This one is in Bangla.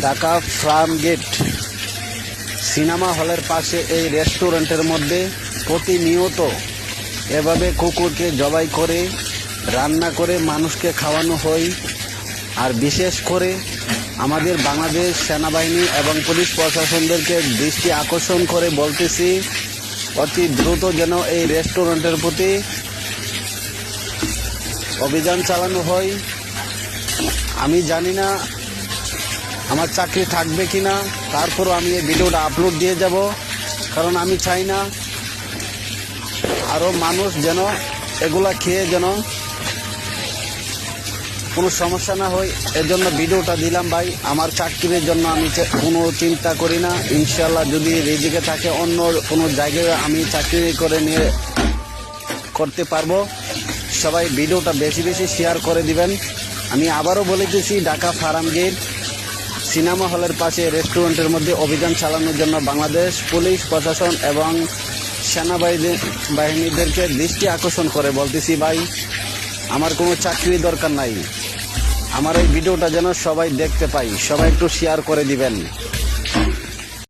ঢাকা ফার্ম গেট সিনেমা হলের পাশে এই রেস্টুরেন্টের মধ্যে প্রতিনিয়ত এভাবে কুকুরকে জবাই করে রান্না করে মানুষকে খাওয়ানো হয়। আর বিশেষ করে আমাদের বাংলাদেশ সেনাবাহিনী এবং পুলিশ প্রশাসনদেরকে দৃষ্টি আকর্ষণ করে বলতেছি, অতি দ্রুত যেন এই রেস্টুরেন্টের প্রতি অভিযান চালানো হয়। আমি জানি না আমার চাকরি থাকবে কিনা, তারপরও আমি এই ভিডিওটা আপলোড দিয়ে যাব, কারণ আমি চাই না আরও মানুষ যেন এগুলা খেয়ে যেন কোনো সমস্যা না হয়। এজন্য ভিডিওটা দিলাম ভাই। আমার চাকরির জন্য আমি কোনো চিন্তা করি না। ইনশাল্লাহ যদি রিজিকে থাকে অন্য কোনো জায়গায় আমি চাকরি করে নিয়ে করতে পারবো। সবাই ভিডিওটা বেশি বেশি শেয়ার করে দিবেন। আমি আবারও বলেছি, ঢাকা ফার্ম গেট সিনেমা হলের পাশে রেস্টুরেন্টের মধ্যে অভিযান চালানোর জন্য বাংলাদেশ পুলিশ প্রশাসন এবং সেনাবাহিনীদেরকে দৃষ্টি আকর্ষণ করে বলতেছি, ভাই আমার কোনো চাকরি দরকার নাই। আমার এই ভিডিওটা যেন সবাই দেখতে পাই, সবাই একটু শেয়ার করে দিবেন।